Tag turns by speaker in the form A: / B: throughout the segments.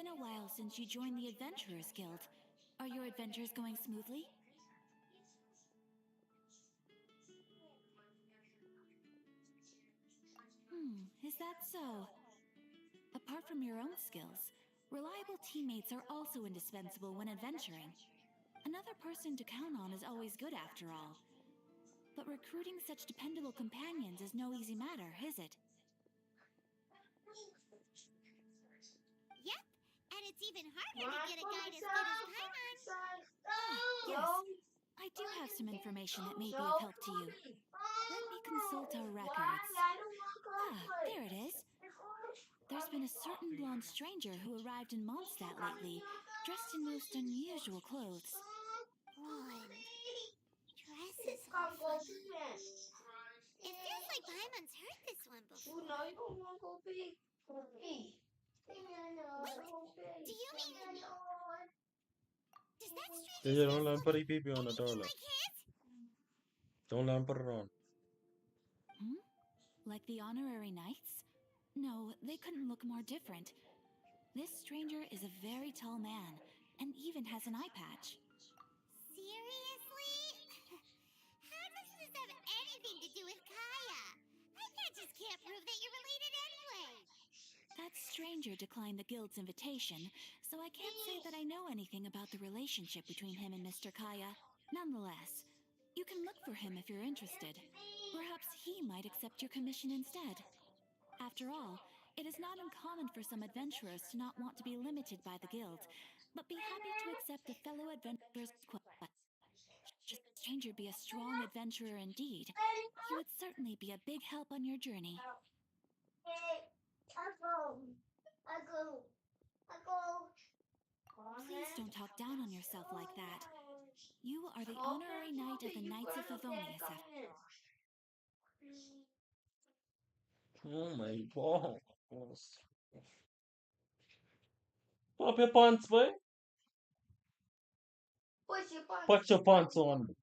A: been a while since you joined the Adventurers Guild. Are your adventures going smoothly? Is that so? Apart from your own skills, reliable teammates are also indispensable when adventuring. Another person to count on is always good after all. But recruiting such dependable companions is no easy matter, is it?
B: Yep, and it's even harder to get a guide as good as Paimon.
A: Yes, I do have some information that may be of help to you. Let me consult our records. There it is. There's been a certain blonde stranger who arrived in Mondstadt lately, dressed in most unusual clothes.
B: Blonde. Dress is all funny. It feels like Paimon's heard this one before. Wait, do you mean... Does that
C: Yeah,
B: stranger's
C: don't let him
B: dress
C: put EPP on the
B: look anything
C: toilet.
B: like his?
C: Don't let him put it on.
A: Like the honorary knights? No, they couldn't look more different. This stranger is a very tall man, and even has an eye patch.
B: Seriously? How does this have anything to do with Kaya? Eye patches can't prove that you're related anyway.
A: That stranger declined the guild's invitation, so I can't say that I know anything about the relationship between him and Mr. Kaya. Nonetheless, you can look for him if you're interested. Perhaps he might accept your commission instead. After all, it is not uncommon for some adventurers to not want to be limited by the guild, but be happy to accept a fellow adventurer's request. Should the stranger be a strong adventurer indeed, he would certainly be a big help on your journey. Please don't talk down on yourself like that. You are the honorary knight of the Knights of Favonius, after all.
C: Oh my balls. Pull up your pants, boy. Put your pants on.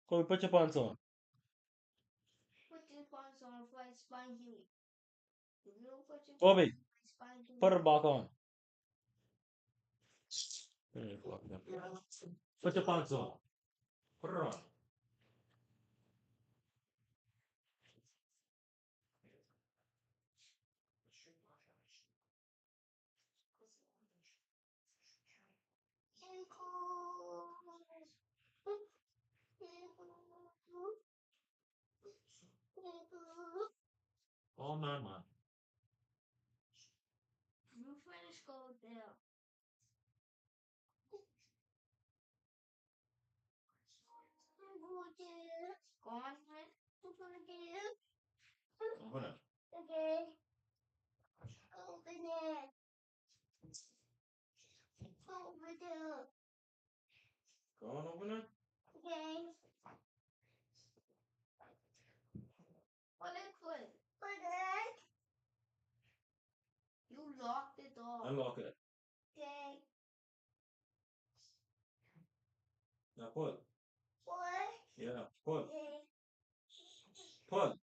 C: Kobe, put your pants on. Kobe, put it back on. Put your pants on. Put it on. Oh man.
D: You finish go there. Go on, man.
C: Open it.
D: Okay. Open it. Open it.
C: Go on, open it.
D: Okay. Put it. Put it. You locked the door.
C: Unlock it.
D: Okay.
C: Now pull.
D: Pull.
C: Yeah, pull.
D: Okay.
C: Pull.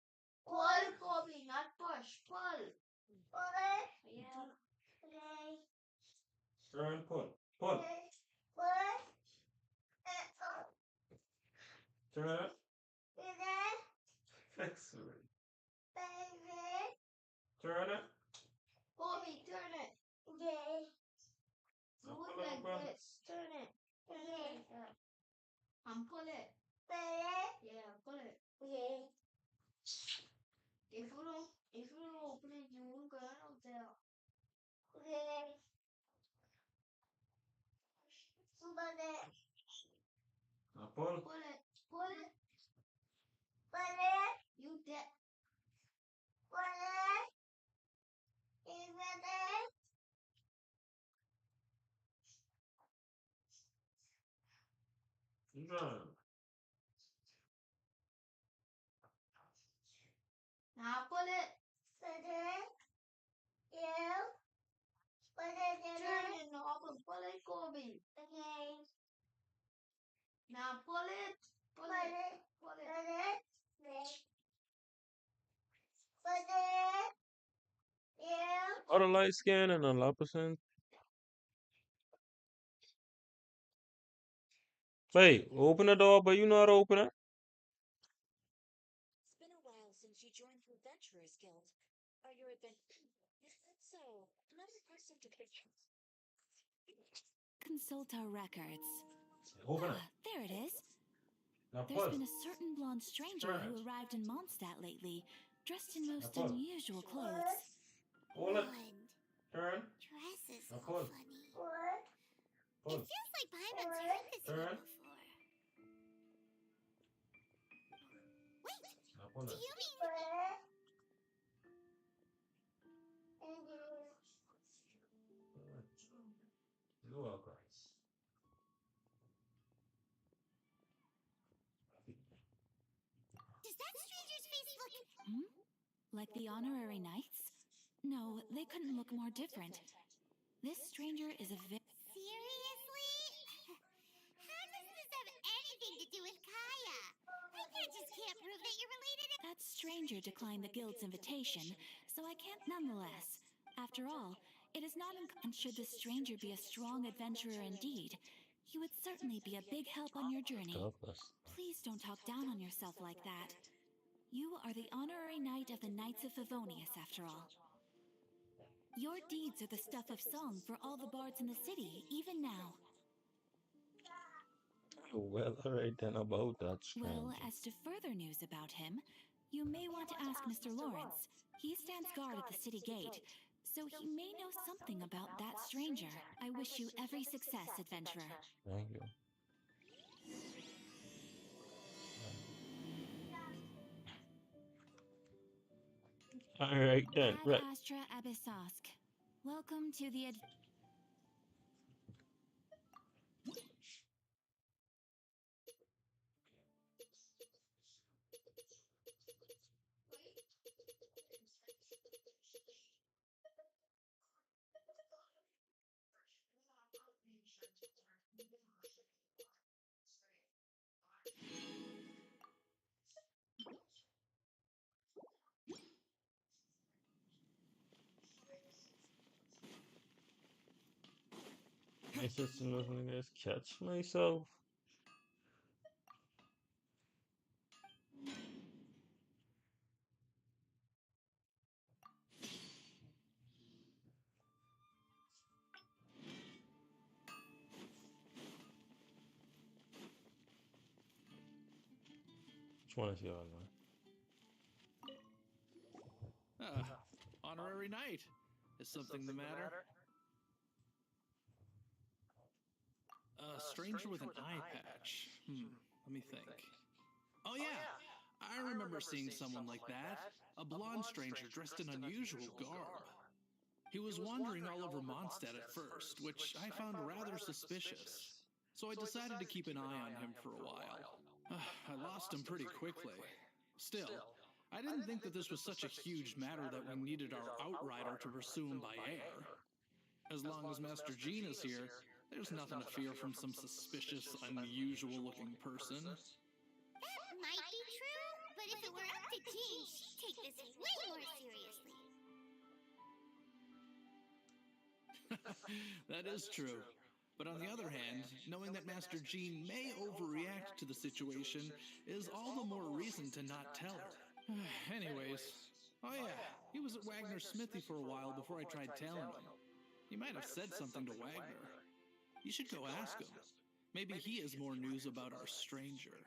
D: Pull, Kobe, not push. Pull. Pull it. Yeah. Okay.
C: Turn, pull. Pull.
D: Okay. Pull.
C: Turn it.
D: It.
C: Fix it.
D: Baby.
C: Turn it.
D: Kobe, turn it. Okay.
C: Now
D: Do it
C: pull it
D: like
C: open.
D: this. Turn it. Okay. Pull it. Pull it. Yeah, pull it. Okay. If you don't open it, you won't go out there. Okay. Pull it.
C: Now pull.
D: Pull it. Pull it. Pull it. You did. Pull it. Is it?
C: No.
D: Now pull it. Pull it. Yeah. Pull it. Turn it knob and pull it, Kobe. Okay. Now pull it. Pull it. Pull it. Pull it. Pull it.
E: Other light skin and a Lapusin. Wait, open the door, but you know how to open it?
A: It's been a while since you joined the Adventurers Guild. Are your Is that so? Another person to picture. Consult our records.
E: Open it.
A: There it is.
E: Now
A: There's
E: pull.
A: been a certain blonde stranger
E: Turn
A: who
E: it.
A: arrived in Mondstadt lately, dressed in most
E: pull.
A: unusual clothes.
E: Pull it.
B: Blonde.
E: Turn.
B: Dresses
E: Now
B: so
E: pull.
B: funny.
E: Pull.
B: It feels like Paimon's heard this one
E: Turn.
B: before. Wait!
E: Now pull
B: Do
E: it.
B: you mean...
E: You're welcome.
B: Does that stranger's face look...
A: Hmm? Like the honorary knights? No, they couldn't look more different. This stranger is a
B: Seriously? How does this have anything to do with Kaya? I can't prove that you're related.
A: That stranger declined the guild's invitation, so I can't nonetheless. After all, it is not and should this stranger be a strong adventurer indeed, he would certainly be a big help on your journey.
E: Douglas.
A: Please don't talk down on yourself like that. You are the honorary knight of the Knights of Favonius, after all. Your deeds are the stuff of song for all the bards in the city, even now.
E: Well, alright then about that
A: Well,
E: stranger.
A: as to further news about him, you may want to ask Mr. Lawrence. He stands guard at the city gate, so he may know something about that stranger. I wish you every success, adventurer.
E: Thank you. Alright then,
A: Ad
E: right.
A: Astra Abyssosk. Welcome to the
E: My sister doesn't guys catch myself. Which one is the other one?
F: Honorary knight. Is something the matter? A stranger with an eye patch. Let me think. Oh yeah, I remember seeing someone like that. A blonde stranger dressed in unusual garb. He was wandering all over Mondstadt at first, which I found rather suspicious. So I decided to keep an eye on him for a while. I lost him pretty quickly. Still, I didn't think that this was such a huge matter that we needed our outrider to pursue him by air. As long as Master Jean is here, there's nothing to fear from some suspicious, unusual-looking person.
B: That might be true, but if it were up to Jean, she'd take this way more seriously.
F: That is true. But on the other hand, knowing that Master Jean may overreact to the situation is all the more reason to not tell her. Anyways, oh yeah, he was at Wagner's smithy for a while before I tried telling him. He might have said something to Wagner. You should go ask him. Maybe he has more news about our stranger.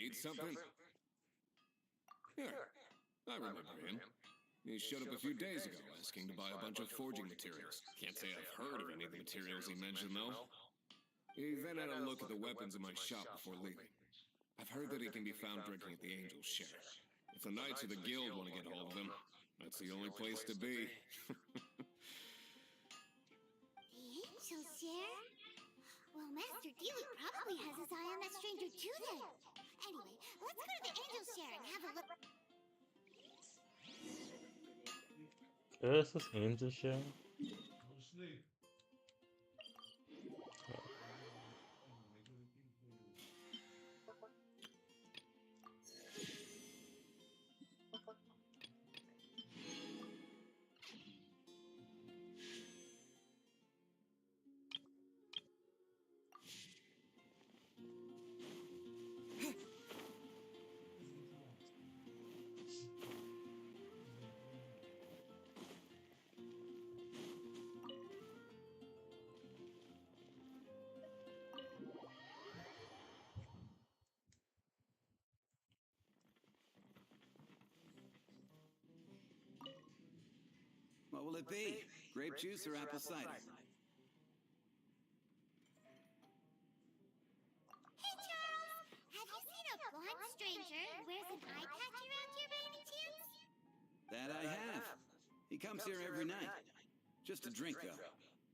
G: need something? Yeah, I remember him. He showed up a few days ago asking to buy a bunch of forging materials. Can't say I've heard of any of the materials he mentioned, though. He then had a look at the weapons in my shop before leaving. I've heard that he can be found drinking at the Angel's Share. If the Knights of the Guild want to get hold of him, that's the only place to be.
B: The Angel Share? Well, Master Dealey probably has his eye on that stranger too then. Anyway, let's go to the Angel Share and have a look.
E: This is Angel Share.
H: What will it be? Grape juice or apple cider?
B: Hey, Charles! Have you seen a blonde stranger who wears an eye patch around here by any chance?
H: That I have. He comes here every night. Just a drink, though.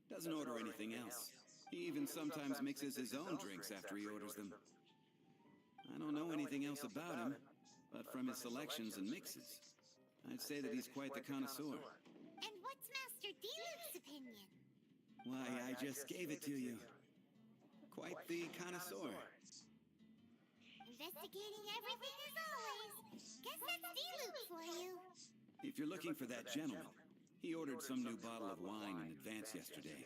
H: Doesn't order anything else. He even sometimes mixes his own drinks after he orders them. I don't know anything else about him, but from his selections and mixes, I'd say that he's quite the connoisseur.
B: And what's Master Dealey's opinion?
H: Why, I just gave it to you. Quite the connoisseur.
B: Investigating everything as always. Guess that's Dealey for you.
H: If you're looking for that gentleman, he ordered some new bottle of wine in advance yesterday.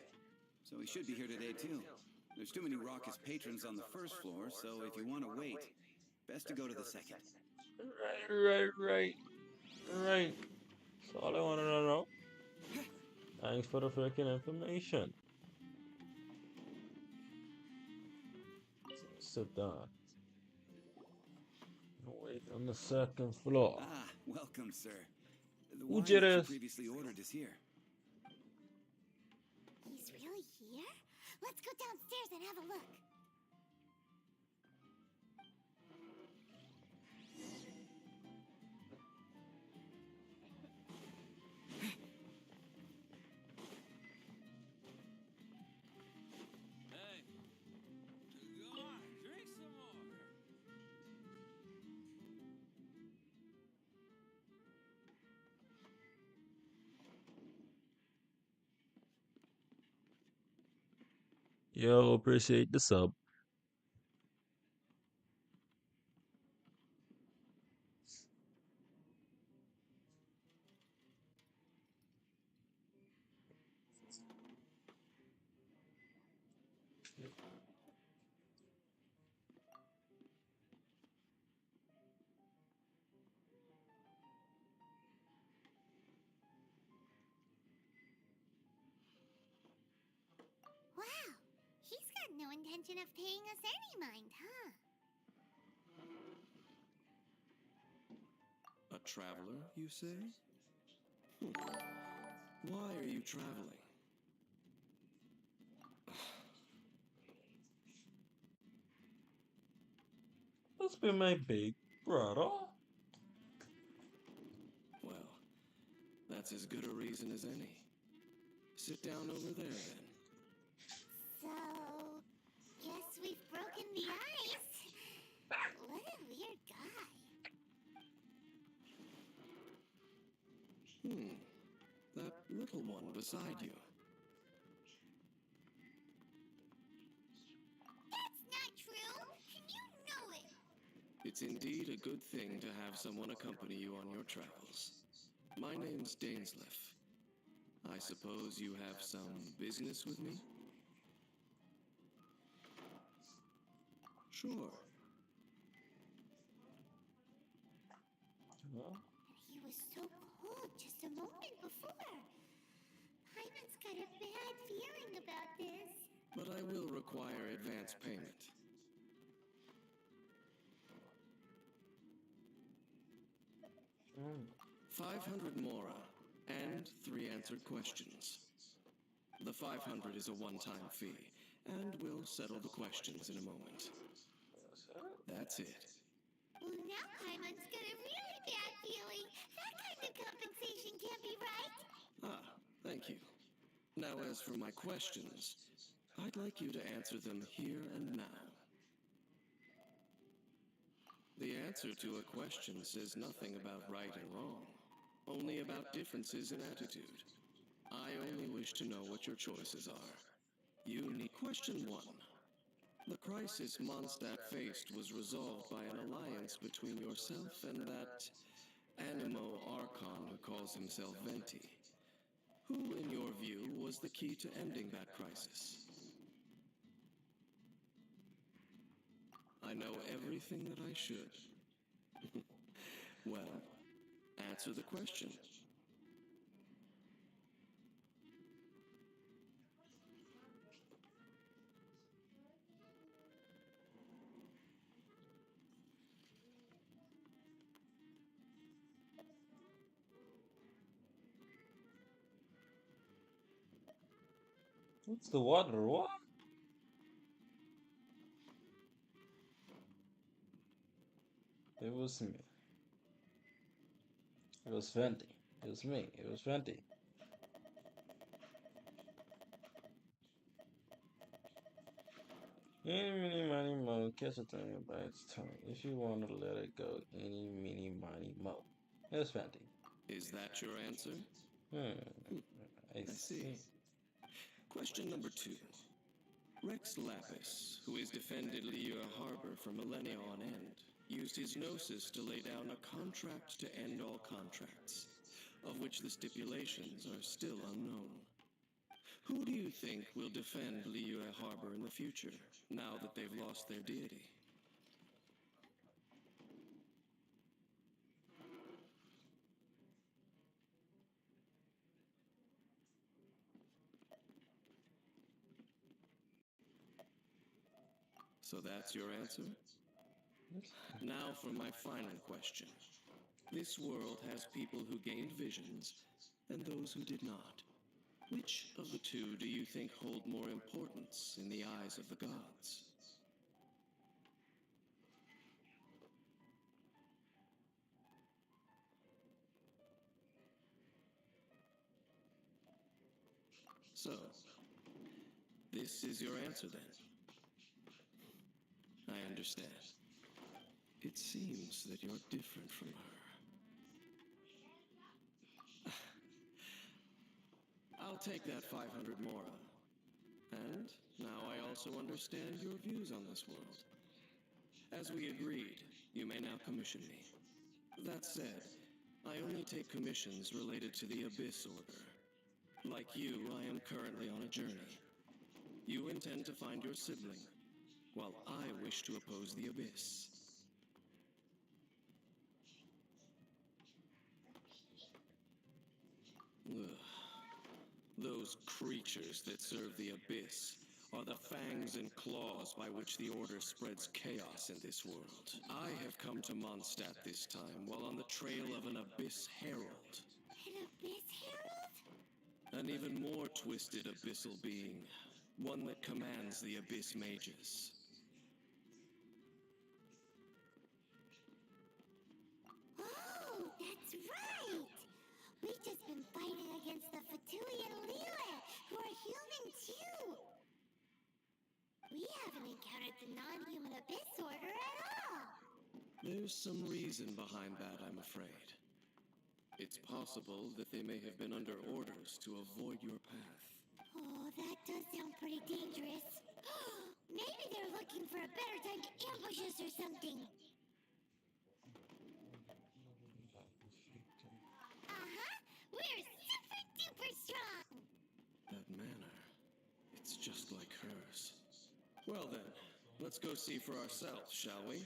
H: So he should be here today, too. There's too many raucous patrons on the first floor, so if you want to wait, best to go to the second.
E: Right. That's all I wanted to know. Thanks for the freaking information. Sit down. Wait on the second floor.
H: Ah, welcome, sir. The
E: Who
H: wine
E: did
H: that you
E: this?
H: previously ordered is here.
B: He's really here? Let's go downstairs and have a look.
I: Hey, go on, drink some more.
E: Yo, appreciate the sub.
B: Wow, he's got no intention of paying us any mind, huh?
G: A traveler, you say? Why are you traveling?
E: Must be my big brother.
G: Well, that's as good a reason as any. Sit down over there, then.
B: So, guess we've broken the ice. What a weird guy.
G: That little one beside you.
B: That's not true, and you know it.
G: It's indeed a good thing to have someone accompany you on your travels. My name's Dainsleif. I suppose you have some business with me? Sure.
B: He was so cold just a moment before. Hyman's got a bad feeling about this.
G: But I will require advance payment.
E: Mm.
G: 500 mora and 3 answered questions. The 500 is a one-time fee, and we'll settle the questions in a moment. That's it.
B: Well, now Paimon's got a really bad feeling. That kind of compensation can't be right.
G: Ah, thank you. Now, as for my questions, I'd like you to answer them here and now. The answer to a question says nothing about right and wrong, only about differences in attitude. I only wish to know what your choices are. You need question 1. The crisis Mondstadt faced was resolved by an alliance between yourself and that Animo Archon who calls himself Venti. Who, in your view, was the key to ending that crisis? I know everything that I should. Well, answer the question.
E: What's the water? What? It was me. It was Venti. It was me. It was Venti. Any, mini, money, mo. Catch a thing by its tongue. If you want to let it go, any, mini, money, mo. It's Venti.
G: Is that your answer?
E: I
G: I see.
E: see.
G: Question number 2. Rex Lapis, who has defended Liyue Harbor for millennia on end, used his gnosis to lay down a contract to end all contracts, of which the stipulations are still unknown. Who do you think will defend Liyue Harbor in the future, now that they've lost their deity? So that's your answer? Now for my final question. This world has people who gained visions and those who did not. Which of the two do you think hold more importance in the eyes of the gods? So, this is your answer then? I understand. It seems that you're different from her. I'll take that 500 mora. And now I also understand your views on this world. As we agreed, you may now commission me. That said, I only take commissions related to the Abyss Order. Like you, I am currently on a journey. You intend to find your sibling, while I wish to oppose the Abyss. Ugh. Those creatures that serve the Abyss are the fangs and claws by which the Order spreads chaos in this world. I have come to Mondstadt this time while on the trail of an Abyss Herald.
B: An Abyss Herald?
G: An even more twisted abyssal being, one that commands the Abyss Mages.
B: Oh, that's right! We've just been fighting against the Fatui and Liyue, who are human too! We haven't encountered the non-human Abyss Order at all!
G: There's some reason behind that, I'm afraid. It's possible that they may have been under orders to avoid your path.
B: Oh, that does sound pretty dangerous. Maybe they're looking for a better time to ambush us or something. We're super duper strong!
G: That manner, it's just like hers. Well then, let's go see for ourselves, shall we?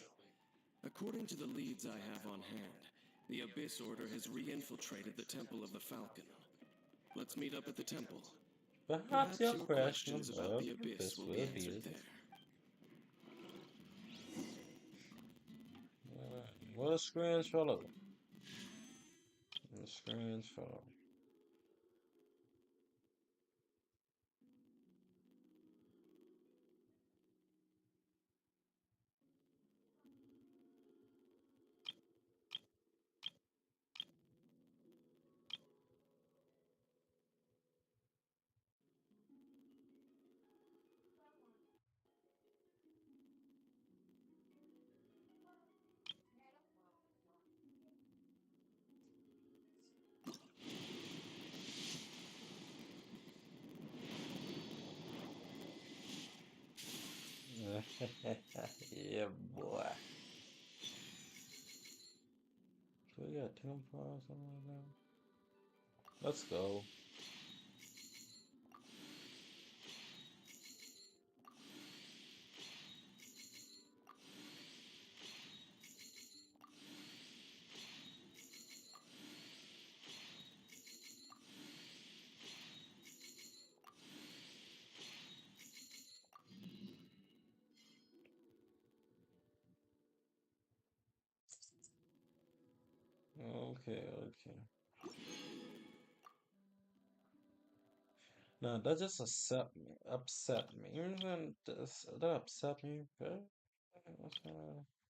G: According to the leads I have on hand, the Abyss Order has re-infiltrated the Temple of the Falcon. Let's meet up at the temple.
E: Perhaps your question
G: questions
E: about
G: about the
E: the
G: Abyss will be answered there.
E: What a strange fellow. The screens for yeah, boy. Do we got 10 for or something like that? Let's go. Okay, okay. No, that just upset me. Upset me. You know that upset me. Okay? What's going on?